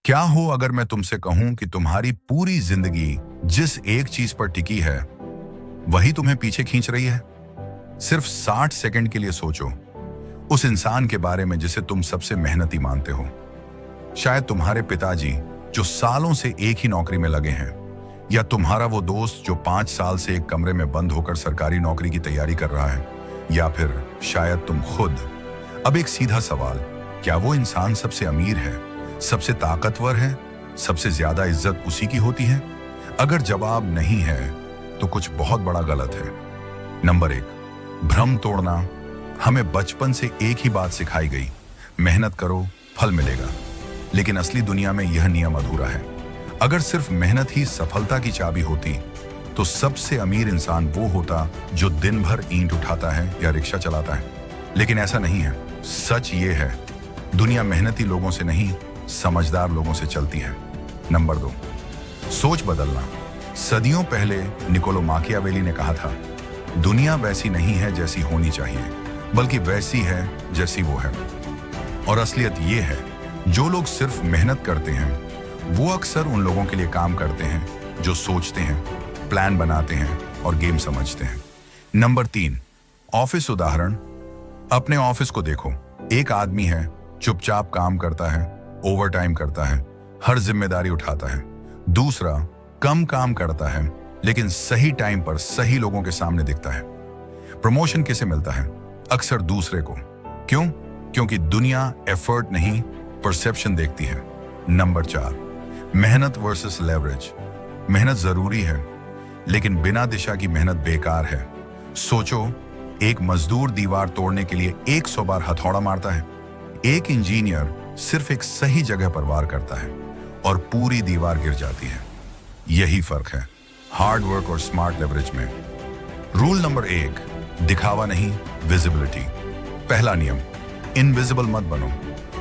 क्या हो अगर मैं तुमसे कहूं कि तुम्हारी पूरी जिंदगी जिस एक चीज पर टिकी है वही तुम्हें पीछे खींच रही है? सिर्फ 60 सेकंड के लिए सोचो उस इंसान के बारे में जिसे तुम सबसे मेहनती मानते हो। शायद तुम्हारे पिताजी जो सालों से एक ही नौकरी में लगे हैं, या तुम्हारा वो दोस्त जो 5 साल से एक कमरे में बंद होकर सरकारी नौकरी की तैयारी कर रहा है, या फिर शायद तुम खुद। अब एक सीधा सवाल, क्या वो इंसान सबसे अमीर है, सबसे ताकतवर है, सबसे ज्यादा इज्जत उसी की होती है? अगर जवाब नहीं है तो कुछ बहुत बड़ा गलत है। नंबर 1, भ्रम तोड़ना। हमें बचपन से एक ही बात सिखाई गई, मेहनत करो फल मिलेगा। लेकिन असली दुनिया में यह नियम अधूरा है। अगर सिर्फ मेहनत ही सफलता की चाबी होती तो सबसे अमीर इंसान वो होता जो दिन भर ईंट उठाता है या रिक्शा चलाता है। लेकिन ऐसा नहीं है। सच ये है, दुनिया मेहनती लोगों से नहीं, समझदार लोगों से चलती है। नंबर 2, सोच बदलना। सदियों पहले निकोलो माकियावेली ने कहा था, दुनिया वैसी नहीं है जैसी होनी चाहिए, बल्कि वैसी है जैसी वो है। और असलियत ये है, जो लोग सिर्फ मेहनत करते हैं वो अक्सर उन लोगों के लिए काम करते हैं जो सोचते हैं, प्लान बनाते हैं और गेम समझते हैं। नंबर 3, ऑफिस उदाहरण। अपने ऑफिस को देखो। एक आदमी है, चुपचाप काम करता है, ओवरटाइम करता है, हर जिम्मेदारी उठाता है। दूसरा कम काम करता है लेकिन सही टाइम पर सही लोगों के सामने दिखता है। प्रमोशन किसे मिलता है? अक्सर दूसरे को। क्यों? क्योंकि दुनिया एफर्ट नहीं, परसेप्शन देखती है। नंबर 4, मेहनत वर्सेस लेवरेज। मेहनत जरूरी है लेकिन बिना दिशा की मेहनत बेकार है। सोचो, एक मजदूर दीवार तोड़ने के लिए 100 बार हथौड़ा मारता है। एक इंजीनियर सिर्फ एक सही जगह पर वार करता है और पूरी दीवार गिर जाती है। यही फर्क है हार्ड वर्क और स्मार्ट लेवरेज में। रूल नंबर 1, दिखावा नहीं, विजिबिलिटी। पहला नियम, इनविजिबल मत बनो।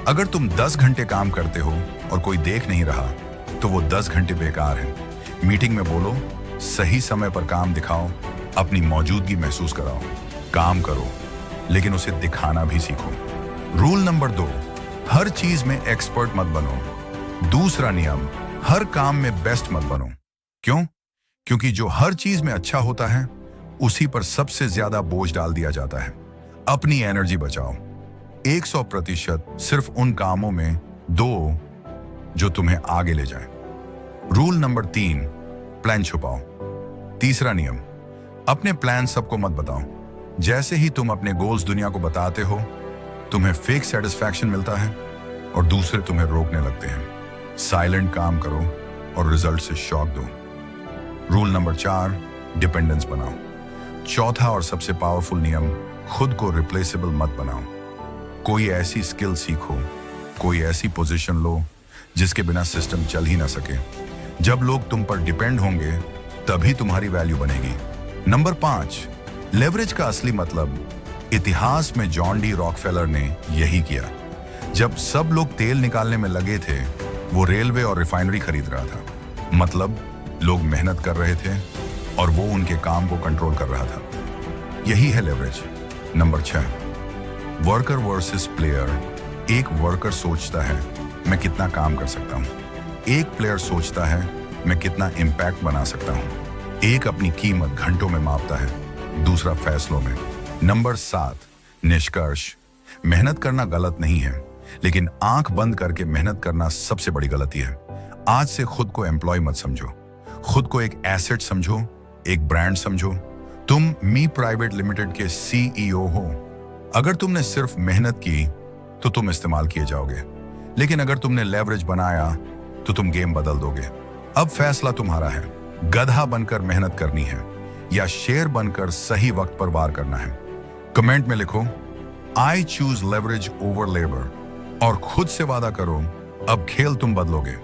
अगर तुम 10 घंटे काम करते हो और कोई देख नहीं रहा तो वो 10 घंटे बेकार है। मीटिंग में बोलो, सही समय पर काम दिखाओ, अपनी मौजूदगी महसूस कराओ। काम करो लेकिन उसे दिखाना भी सीखो। रूल नंबर 2, हर चीज में एक्सपर्ट मत बनो। दूसरा नियम, हर काम में बेस्ट मत बनो। क्यों? क्योंकि जो हर चीज में अच्छा होता है उसी पर सबसे ज्यादा बोझ डाल दिया जाता है। अपनी एनर्जी बचाओ। 100% सिर्फ उन कामों में दो जो तुम्हें आगे ले जाए। रूल नंबर 3, प्लान छुपाओ। तीसरा नियम, अपने प्लान सबको मत बताओ। जैसे ही तुम अपने गोल्स दुनिया को बताते हो, तुम्हें फेक सेटिस्फैक्शन मिलता है और दूसरे तुम्हें रोकने लगते हैं। साइलेंट काम करो और रिजल्ट से शॉक दो। रूल नंबर 4, डिपेंडेंस बनाओ। चौथा और सबसे पावरफुल नियम, खुद को रिप्लेसेबल मत बनाओ। कोई ऐसी स्किल सीखो, कोई ऐसी पोजीशन लो जिसके बिना सिस्टम चल ही ना सके। जब लोग तुम पर डिपेंड होंगे तभी तुम्हारी वैल्यू बनेगी। नंबर 5, लेवरेज का असली मतलब। इतिहास में जॉन डी रॉकफेलर ने यही किया। जब सब लोग तेल निकालने में लगे थे, वो रेलवे और रिफाइनरी खरीद रहा था। मतलब लोग मेहनत कर रहे थे और वो उनके काम को कंट्रोल कर रहा था। यही है leverage. Number 6, worker versus player. एक वर्कर सोचता है मैं कितना काम कर सकता हूँ, एक प्लेयर सोचता है मैं कितना इम्पैक्ट बना सकता हूँ। एक अपनी कीमत घंटों में मापता है, दूसरा फैसलों में। नंबर 7, निष्कर्ष। मेहनत करना गलत नहीं है, लेकिन आंख बंद करके मेहनत करना सबसे बड़ी गलती है। आज से खुद को एम्प्लॉय मत समझो, खुद को एक एसेट समझो, एक ब्रांड समझो। तुम मी प्राइवेट लिमिटेड के CEO हो। अगर तुमने सिर्फ मेहनत की तो तुम इस्तेमाल किए जाओगे, लेकिन अगर तुमने लेवरेज बनाया तो तुम गेम बदल दोगे। अब फैसला तुम्हारा है, गधा बनकर मेहनत करनी है या शेर बनकर सही वक्त पर वार करना है। कमेंट में लिखो, I choose leverage over labour, और खुद से वादा करो अब खेल तुम बदलोगे।